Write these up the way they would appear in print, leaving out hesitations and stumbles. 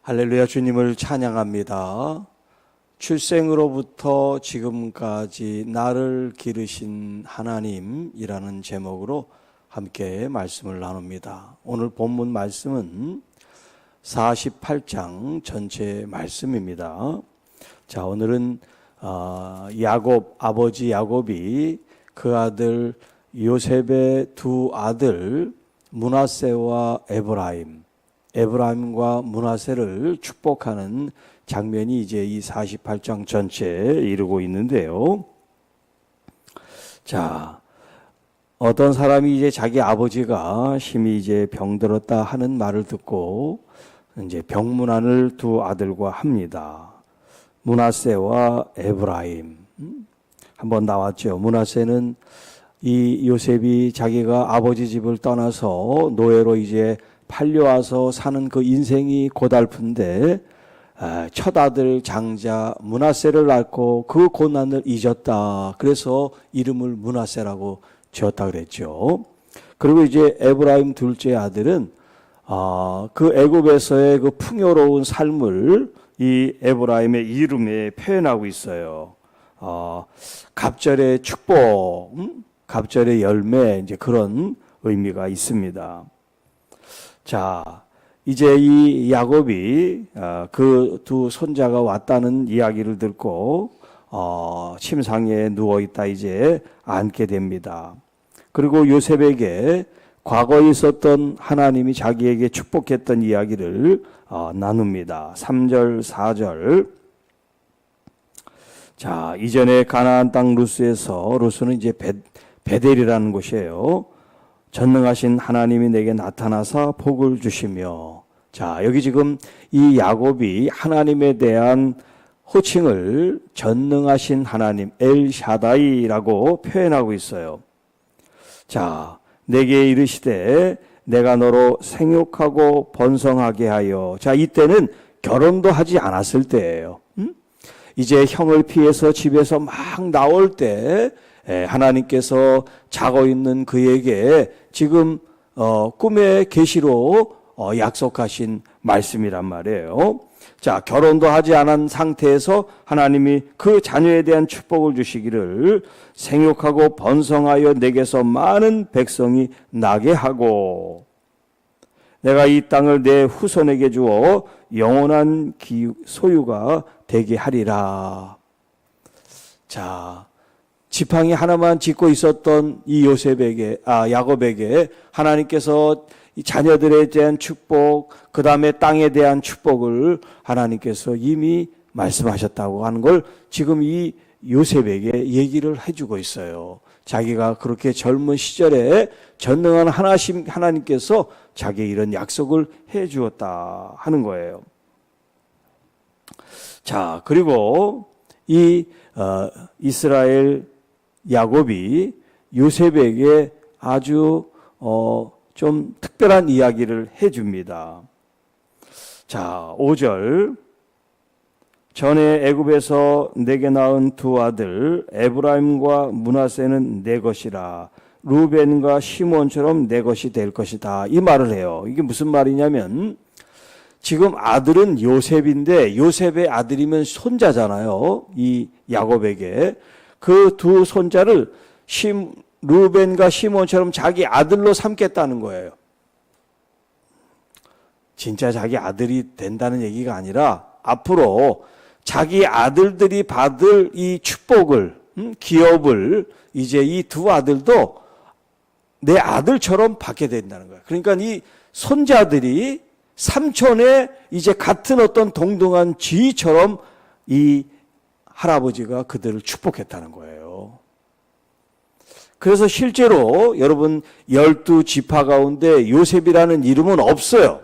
할렐루야, 주님을 찬양합니다. 출생으로부터 지금까지 나를 기르신 하나님이라는 제목으로 함께 말씀을 나눕니다. 오늘 본문 말씀은 48장 전체 말씀입니다. 자, 오늘은 아버지 야곱이 그 아들 요셉의 두 아들 므낫세와 에브라임과 므낫세를 축복하는 장면이 이제 이 48장 전체에 이르고 있는데요. 자, 어떤 사람이 이제 자기 아버지가 심히 이제 병들었다 하는 말을 듣고 이제 병문안을 두 아들과 합니다. 므낫세와 에브라임. 한번 나왔죠. 므낫세는 이 요셉이 자기가 아버지 집을 떠나서 노예로 이제 팔려와서 사는 그 인생이 고달픈데 첫 아들 장자 므낫세를 낳고 그 고난을 잊었다. 그래서 이름을 므낫세라고 지었다 그랬죠. 그리고 이제 에브라임 둘째 아들은 그 애굽에서의 그 풍요로운 삶을 이 에브라임의 이름에 표현하고 있어요. 갑절의 축복, 갑절의 열매, 이제 그런 의미가 있습니다. 자, 이제 이 야곱이 그 두 손자가 왔다는 이야기를 듣고 침상에 누워 있다 이제 앉게 됩니다. 그리고 요셉에게 과거에 있었던 하나님이 자기에게 축복했던 이야기를 나눕니다. 3절, 4절. 자, 이전에 가나안 땅 루스는 이제 베델이라는 곳이에요. 전능하신 하나님이 내게 나타나사 복을 주시며. 자, 여기 지금 이 야곱이 하나님에 대한 호칭을 전능하신 하나님 엘샤다이라고 표현하고 있어요. 자, 내게 이르시되 내가 너로 생육하고 번성하게 하여. 자, 이때는 결혼도 하지 않았을 때예요. 이제 형을 피해서 집에서 막 나올 때 하나님께서 자고 있는 그에게 지금 꿈의 계시로 약속하신 말씀이란 말이에요. 자, 결혼도 하지 않은 상태에서 하나님이 그 자녀에 대한 축복을 주시기를 생육하고 번성하여 내게서 많은 백성이 나게 하고 내가 이 땅을 내 후손에게 주어 영원한 소유가 되게 하리라. 자, 지팡이 하나만 짚고 있었던 이 야곱에게 하나님께서 이 자녀들에 대한 축복, 그 다음에 땅에 대한 축복을 하나님께서 이미 말씀하셨다고 하는 걸 지금 이 요셉에게 얘기를 해주고 있어요. 자기가 그렇게 젊은 시절에 전능한 하나님께서 자기의 이런 약속을 해 주었다 하는 거예요. 자, 그리고 이 이스라엘 야곱이 요셉에게 아주 좀 특별한 이야기를 해줍니다. 자, 5절. 전에 애굽에서 내게 낳은 두 아들 에브라임과 므낫세는 내 것이라. 루벤과 시몬처럼 내 것이 될 것이다. 이 말을 해요. 이게 무슨 말이냐면 지금 아들은 요셉인데 요셉의 아들이면 손자잖아요. 이 야곱에게. 그 두 손자를 루벤과 시몬처럼 자기 아들로 삼겠다는 거예요. 진짜 자기 아들이 된다는 얘기가 아니라 앞으로 자기 아들들이 받을 이 축복을, 기업을 이제 이 두 아들도 내 아들처럼 받게 된다는 거예요. 그러니까 이 손자들이 삼촌의 이제 같은 어떤 동등한 지위처럼 이 할아버지가 그들을 축복했다는 거예요. 그래서 실제로 여러분 12지파 가운데 요셉이라는 이름은 없어요.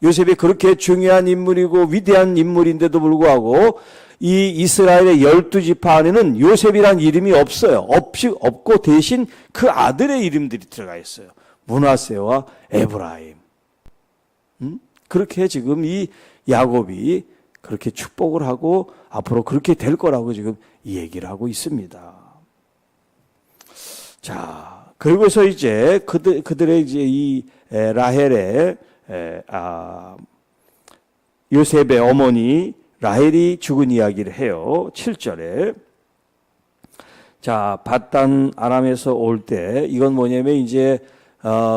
요셉이 그렇게 중요한 인물이고 위대한 인물인데도 불구하고 이 이스라엘의 12지파 안에는 요셉이라는 이름이 없어요. 없고 대신 그 아들의 이름들이 들어가 있어요. 므낫세와 에브라임. 그렇게 지금 이 야곱이 그렇게 축복을 하고 앞으로 그렇게 될 거라고 지금 이 얘기를 하고 있습니다. 자, 그리고서 이제 그들의 이제 이 라헬의 요셉의 어머니 라헬이 죽은 이야기를 해요. 7절에. 자, 밧단 아람에서 올 때, 이건 뭐냐면 이제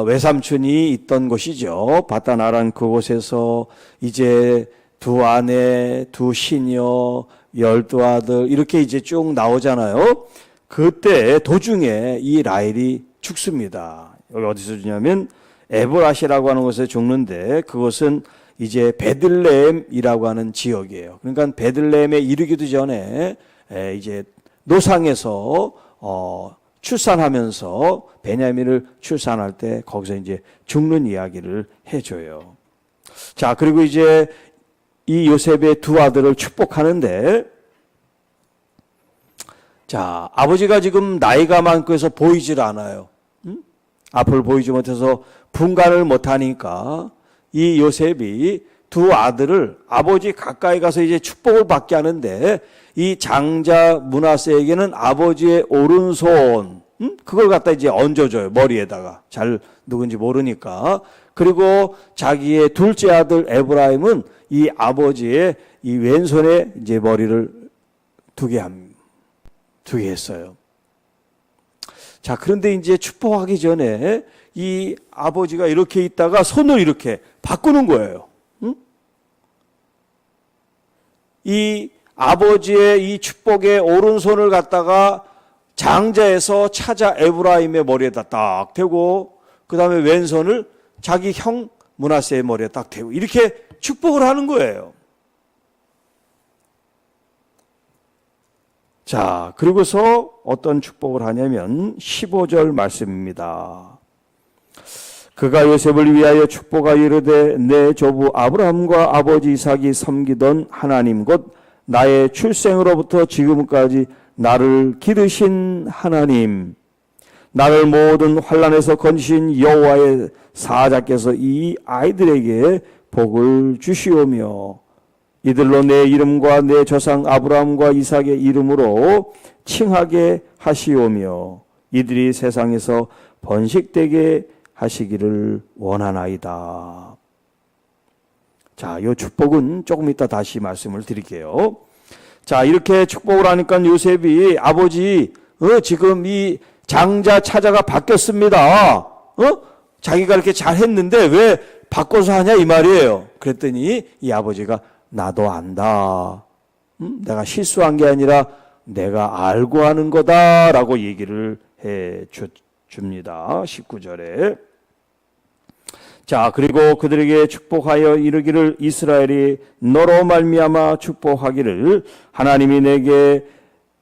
외삼촌이 있던 곳이죠. 밧단 아람 그곳에서 이제 두 아내, 두 시녀, 12아들 이렇게 이제 쭉 나오잖아요. 그때 도중에 이 라헬이 죽습니다. 여기 어디서 죽냐면 에브라시라고 하는 곳에 죽는데, 그것은 이제 베들레헴이라고 하는 지역이에요. 그러니까 베들레헴에 이르기도 전에 이제 노상에서 출산하면서 베냐민을 출산할 때 거기서 이제 죽는 이야기를 해줘요. 자, 그리고 이제 이 요셉의 두 아들을 축복하는데, 자, 아버지가 지금 나이가 많고 해서 보이질 않아요. 앞을 보이지 못해서 분간을 못하니까 이 요셉이 두 아들을 아버지 가까이 가서 이제 축복을 받게 하는데, 이 장자 므낫세에게는 아버지의 오른손, 그걸 갖다 이제 얹어줘요. 머리에다가. 잘 누군지 모르니까. 그리고 자기의 둘째 아들 에브라임은 이 아버지의 이 왼손에 이제 머리를 두게 했어요. 자, 그런데 이제 축복하기 전에 이 아버지가 이렇게 있다가 손을 이렇게 바꾸는 거예요. 응? 이 아버지의 이 축복의 오른손을 갖다가 장자에서 차자 에브라임의 머리에다 딱 대고, 그 다음에 왼손을 자기 형 므낫세의 머리에 딱 대고, 이렇게 축복을 하는 거예요. 자, 그리고서 어떤 축복을 하냐면 15절 말씀입니다. 그가 요셉을 위하여 축복하여 이르되, 내 조부 아브라함과 아버지 이삭이 섬기던 하나님 곧 나의 출생으로부터 지금까지 나를 기르신 하나님, 나를 모든 환난에서 건지신 여호와의 사자께서 이 아이들에게 복을 주시오며 이들로 내 이름과 내 조상 아브라함과 이삭의 이름으로 칭하게 하시오며 이들이 세상에서 번식되게 하시기를 원하나이다. 자, 이 축복은 조금 이따 다시 말씀을 드릴게요. 자, 이렇게 축복을 하니까 요셉이 아버지, 지금 이 장자 차자가 바뀌었습니다. 자기가 이렇게 잘했는데 왜 바꿔서 하냐 이 말이에요. 그랬더니 이 아버지가 나도 안다. 내가 실수한 게 아니라 내가 알고 하는 거다라고 얘기를 해 줍니다. 19절에. 자, 그리고 그들에게 축복하여 이르기를 이스라엘이 너로 말미암아 축복하기를 하나님이 내게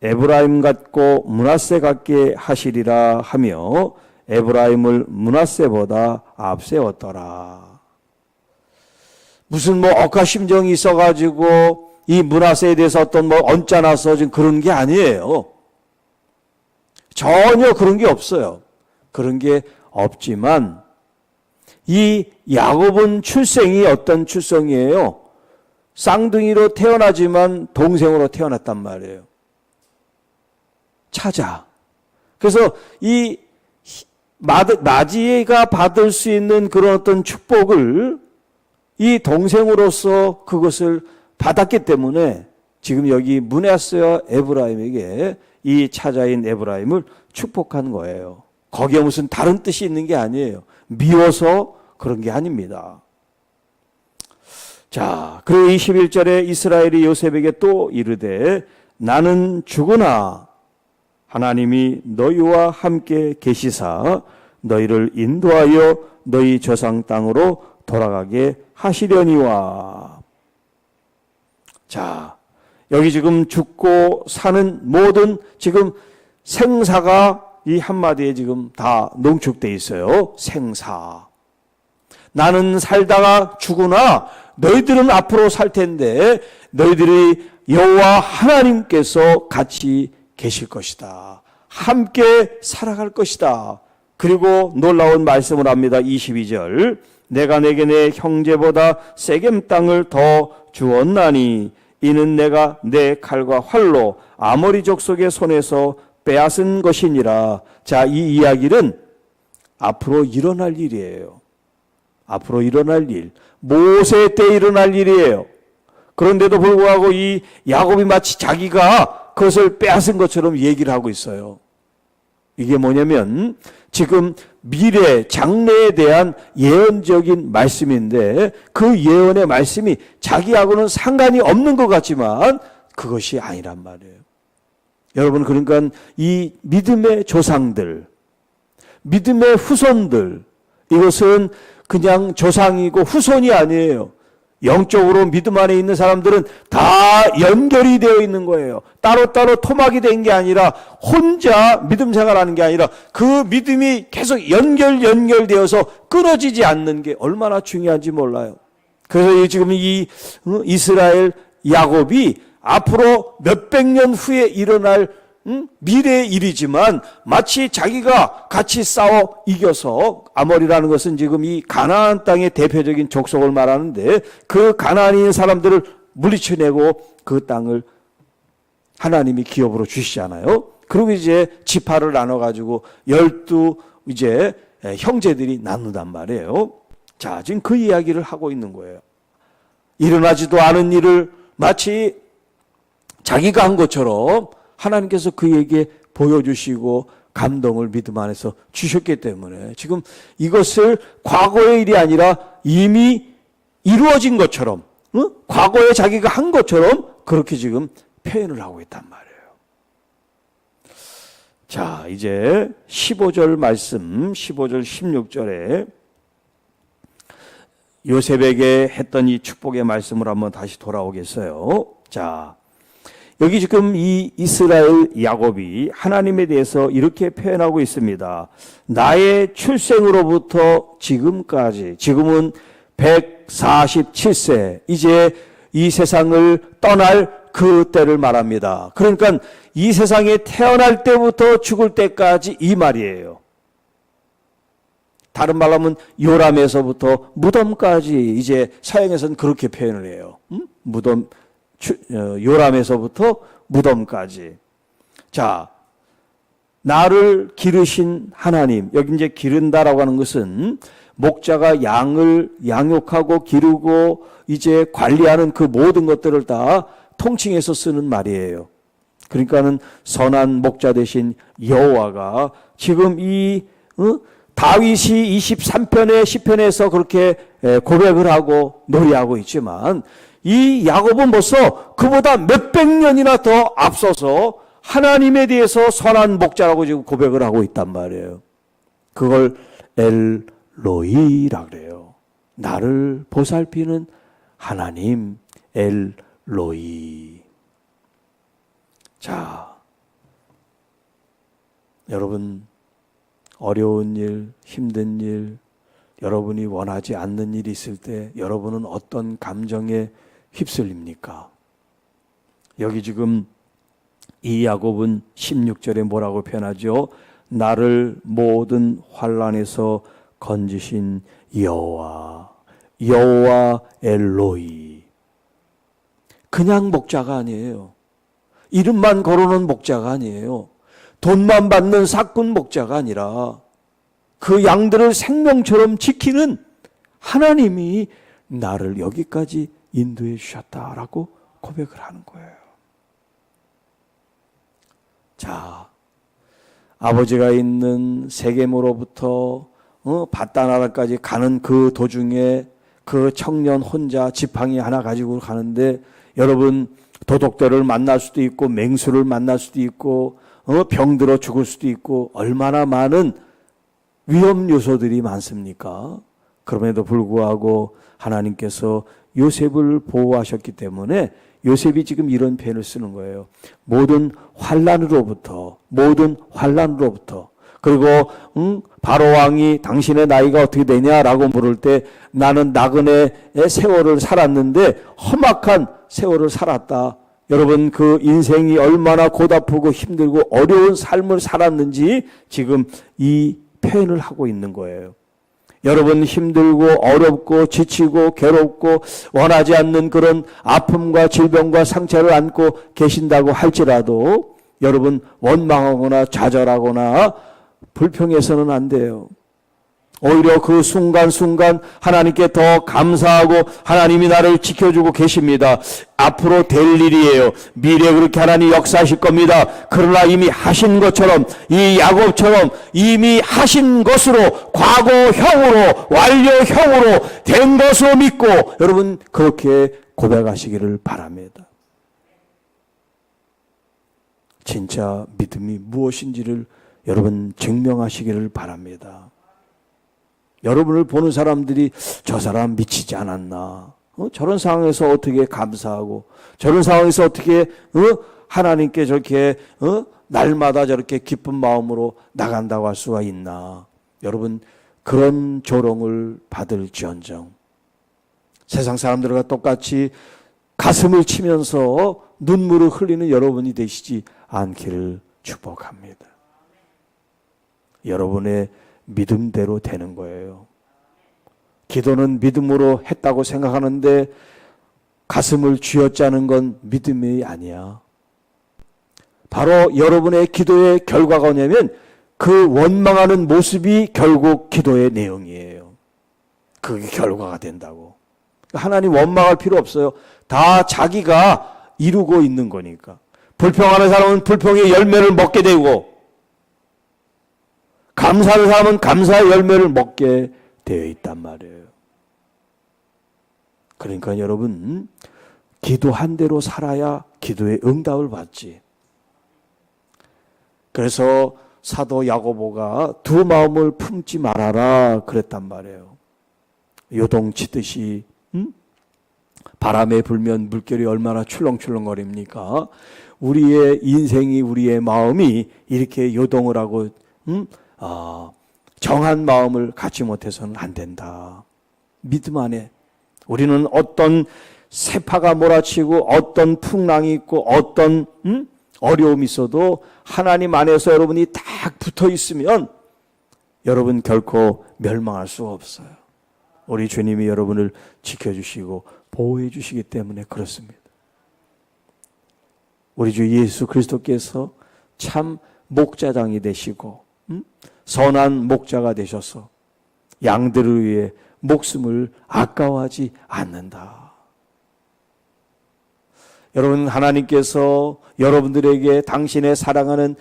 에브라임 같고 므낫세 같게 하시리라 하며 에브라임을 므낫세보다 앞세웠더라. 무슨 뭐 억하심정이 있어가지고 이 므낫세에 대해서 어떤 뭐 언짢아서 지금 그런 게 아니에요. 전혀 그런 게 없어요. 그런 게 없지만 이 야곱은 출생이 어떤 출생이에요? 쌍둥이로 태어나지만 동생으로 태어났단 말이에요. 차자. 그래서 이 마지가 받을 수 있는 그런 어떤 축복을 이 동생으로서 그것을 받았기 때문에 지금 여기 므낫세와 에브라임에게 이 차자인 에브라임을 축복한 거예요. 거기에 무슨 다른 뜻이 있는 게 아니에요. 미워서 그런 게 아닙니다. 자, 그리고 21절에 이스라엘이 요셉에게 또 이르되 나는 죽으나 하나님이 너희와 함께 계시사 너희를 인도하여 너희 조상 땅으로 돌아가게 하시려니와. 자, 여기 지금 죽고 사는 모든 지금 생사가 이 한마디에 지금 다 농축되어 있어요. 생사. 나는 살다가 죽으나 너희들은 앞으로 살 텐데 너희들이 여호와 하나님께서 같이 계실 것이다. 함께 살아갈 것이다. 그리고 놀라운 말씀을 합니다. 22절. 내가 내게 내 형제보다 세겜 땅을 더 주었나니 이는 내가 내 칼과 활로 아모리 족속의 손에서 빼앗은 것이니라. 자, 이 이야기는 앞으로 일어날 일이에요. 앞으로 일어날 일. 모세 때 일어날 일이에요. 그런데도 불구하고 이 야곱이 마치 자기가 그것을 빼앗은 것처럼 얘기를 하고 있어요. 이게 뭐냐면 지금 미래 장래에 대한 예언적인 말씀인데 그 예언의 말씀이 자기하고는 상관이 없는 것 같지만 그것이 아니란 말이에요. 여러분, 그러니까 이 믿음의 조상들, 믿음의 후손들, 이것은 그냥 조상이고 후손이 아니에요. 영적으로 믿음 안에 있는 사람들은 다 연결이 되어 있는 거예요. 따로따로 토막이 된 게 아니라 혼자 믿음 생활하는 게 아니라 그 믿음이 계속 연결되어서 끊어지지 않는 게 얼마나 중요한지 몰라요. 그래서 지금 이 이스라엘 야곱이 앞으로 몇백 년 후에 일어날 미래의 일이지만 마치 자기가 같이 싸워 이겨서, 아모리라는 것은 지금 이 가나안 땅의 대표적인 족속을 말하는데 그 가나안인 사람들을 물리쳐내고 그 땅을 하나님이 기업으로 주시잖아요. 그리고 이제 지파를 나눠가지고 12 이제 형제들이 나눈단 말이에요. 자, 지금 그 이야기를 하고 있는 거예요. 일어나지도 않은 일을 마치 자기가 한 것처럼 하나님께서 그에게 보여주시고 감동을 믿음 안에서 주셨기 때문에 지금 이것을 과거의 일이 아니라 이미 이루어진 것처럼, 과거에 자기가 한 것처럼 그렇게 지금 표현을 하고 있단 말이에요. 자, 이제 15절 말씀, 15절 16절에 요셉에게 했던 이 축복의 말씀을 한번 다시 돌아오겠어요. 자, 여기 지금 이 이스라엘 야곱이 하나님에 대해서 이렇게 표현하고 있습니다. 나의 출생으로부터 지금까지, 지금은 147세, 이제 이 세상을 떠날 그 때를 말합니다. 그러니까 이 세상에 태어날 때부터 죽을 때까지 이 말이에요. 다른 말로 하면 요람에서부터 무덤까지, 이제 서양에서는 그렇게 표현을 해요. 무덤, 요람에서부터 무덤까지. 자, 나를 기르신 하나님, 여기 이제 기른다라고 하는 것은 목자가 양을 양육하고 기르고 이제 관리하는 그 모든 것들을 다 통칭해서 쓰는 말이에요. 그러니까는 선한 목자 되신 여호와가 지금 이 다윗이 23편의 시편에서 그렇게 고백을 하고 노래하고 있지만 이 야곱은 벌써 그보다 몇백 년이나 더 앞서서 하나님에 대해서 선한 목자라고 지금 고백을 하고 있단 말이에요. 그걸 엘로이라 그래요. 나를 보살피는 하나님, 엘로이. 자, 여러분, 어려운 일, 힘든 일, 여러분이 원하지 않는 일이 있을 때 여러분은 어떤 감정에 휩쓸립니까? 여기 지금 이 야곱은 16절에 뭐라고 표현하죠? 나를 모든 환난에서 건지신 여호와, 여호와 엘로이. 그냥 목자가 아니에요. 이름만 걸어놓은 목자가 아니에요. 돈만 받는 사꾼 목자가 아니라 그 양들을 생명처럼 지키는 하나님이 나를 여기까지 인도해 주셨다라고 고백을 하는 거예요. 자, 아버지가 있는 세겜으로부터 바다나라까지 가는 그 도중에 그 청년 혼자 지팡이 하나 가지고 가는데 여러분, 도둑들을 만날 수도 있고 맹수를 만날 수도 있고 병들어 죽을 수도 있고 얼마나 많은 위험 요소들이 많습니까? 그럼에도 불구하고 하나님께서 요셉을 보호하셨기 때문에 요셉이 지금 이런 표현을 쓰는 거예요. 모든 환난으로부터, 그리고 바로 왕이 당신의 나이가 어떻게 되냐라고 물을 때 나는 나그네의 세월을 살았는데 험악한 세월을 살았다. 여러분, 그 인생이 얼마나 고달프고 힘들고 어려운 삶을 살았는지 지금 이 표현을 하고 있는 거예요. 여러분, 힘들고 어렵고 지치고 괴롭고 원하지 않는 그런 아픔과 질병과 상처를 안고 계신다고 할지라도 여러분, 원망하거나 좌절하거나 불평해서는 안 돼요. 오히려 그 순간순간 하나님께 더 감사하고 하나님이 나를 지켜주고 계십니다. 앞으로 될 일이에요. 미래에 그렇게 하나님 역사하실 겁니다. 그러나 이미 하신 것처럼, 이 야곱처럼 이미 하신 것으로, 과거형으로, 완료형으로 된 것으로 믿고 여러분 그렇게 고백하시기를 바랍니다. 진짜 믿음이 무엇인지를 여러분 증명하시기를 바랍니다. 여러분을 보는 사람들이 저 사람 미치지 않았나? 저런 상황에서 어떻게 감사하고, 저런 상황에서 어떻게 하나님께 저렇게 날마다 저렇게 기쁜 마음으로 나간다고 할 수가 있나? 여러분 그런 조롱을 받을지언정 세상 사람들과 똑같이 가슴을 치면서 눈물을 흘리는 여러분이 되시지 않기를 축복합니다. 여러분의 믿음대로 되는 거예요. 기도는 믿음으로 했다고 생각하는데 가슴을 쥐어짜는 건 믿음이 아니야. 바로 여러분의 기도의 결과가 뭐냐면 그 원망하는 모습이 결국 기도의 내용이에요. 그게 결과가 된다고. 하나님 원망할 필요 없어요. 다 자기가 이루고 있는 거니까. 불평하는 사람은 불평의 열매를 먹게 되고 감사하는 사람은 감사의 열매를 먹게 되어 있단 말이에요. 그러니까 여러분 기도한 대로 살아야 기도의 응답을 받지. 그래서 사도 야고보가 두 마음을 품지 말아라 그랬단 말이에요. 요동치듯이 바람에 불면 물결이 얼마나 출렁출렁거립니까? 우리의 인생이, 우리의 마음이 이렇게 요동을 하고 정한 마음을 갖지 못해서는 안 된다. 믿음 안에 우리는 어떤 세파가 몰아치고 어떤 풍랑이 있고 어떤 어려움이 있어도 하나님 안에서 여러분이 딱 붙어 있으면 여러분 결코 멸망할 수가 없어요. 우리 주님이 여러분을 지켜주시고 보호해 주시기 때문에 그렇습니다. 우리 주 예수 그리스도께서 참 목자장이 되시고 선한 목자가 되셔서 양들을 위해 목숨을 아까워하지 않는다. 여러분 하나님께서 여러분들에게 당신의 사랑하는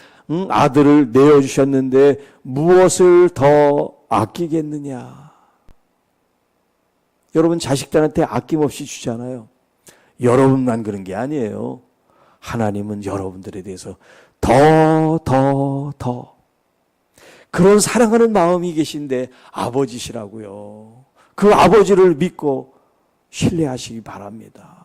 아들을 내어주셨는데 무엇을 더 아끼겠느냐. 여러분 자식들한테 아낌없이 주잖아요. 여러분만 그런 게 아니에요. 하나님은 여러분들에 대해서 더 그런 사랑하는 마음이 계신데 아버지시라고요. 그 아버지를 믿고 신뢰하시기 바랍니다.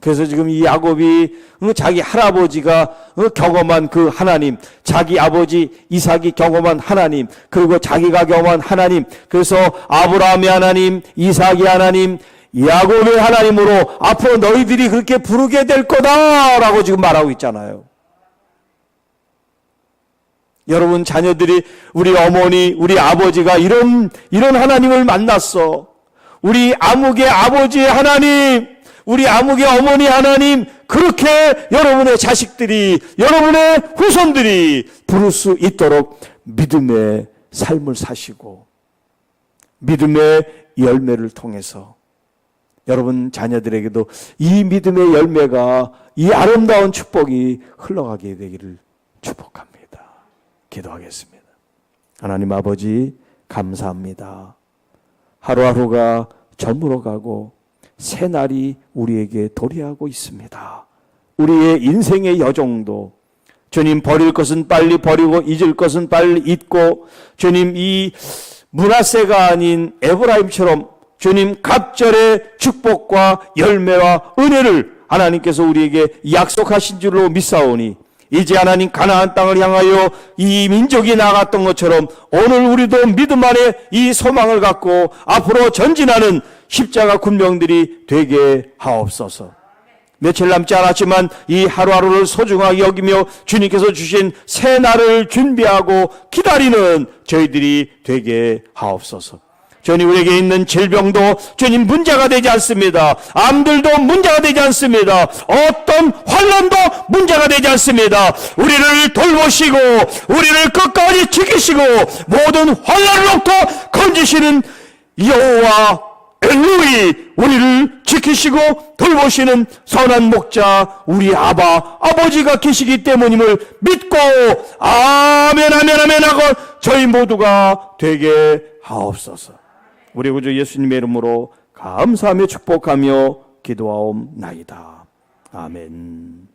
그래서 지금 이 야곱이 자기 할아버지가 경험한 그 하나님, 자기 아버지 이삭이 경험한 하나님, 그리고 자기가 경험한 하나님, 그래서 아브라함의 하나님, 이삭의 하나님, 야곱의 하나님으로 앞으로 너희들이 그렇게 부르게 될 거다라고 지금 말하고 있잖아요. 여러분 자녀들이 우리 어머니, 우리 아버지가 이런 하나님을 만났어. 우리 아무개 아버지의 하나님, 우리 아무개 어머니 하나님, 그렇게 여러분의 자식들이, 여러분의 후손들이 부를 수 있도록 믿음의 삶을 사시고 믿음의 열매를 통해서 여러분 자녀들에게도 이 믿음의 열매가, 이 아름다운 축복이 흘러가게 되기를 축복합니다. 기도하겠습니다. 하나님 아버지 감사합니다. 하루하루가 저물어 가고 새날이 우리에게 도래하고 있습니다. 우리의 인생의 여정도 주님 버릴 것은 빨리 버리고 잊을 것은 빨리 잊고 주님 이 므낫세가 아닌 에브라임처럼 주님 갑절의 축복과 열매와 은혜를 하나님께서 우리에게 약속하신 줄로 믿사오니 이제 하나님 가나안 땅을 향하여 이 민족이 나아갔던 것처럼 오늘 우리도 믿음 안에 이 소망을 갖고 앞으로 전진하는 십자가 군병들이 되게 하옵소서. 며칠 남지 않았지만 이 하루하루를 소중하게 여기며 주님께서 주신 새 날을 준비하고 기다리는 저희들이 되게 하옵소서. 주님, 우리에게 있는 질병도 주님 문제가 되지 않습니다. 암들도 문제가 되지 않습니다. 어떤 환난도 문제가 되지 않습니다. 우리를 돌보시고 우리를 끝까지 지키시고 모든 환난으로부터 건지시는 여호와 엘로이, 우리를 지키시고 돌보시는 선한 목자 우리 아버지가 계시기 때문임을 믿고 아멘 아멘 아멘 하고 저희 모두가 되게 하옵소서. 우리 구주 예수님의 이름으로 감사하며 축복하며 기도하옵나이다. 아멘.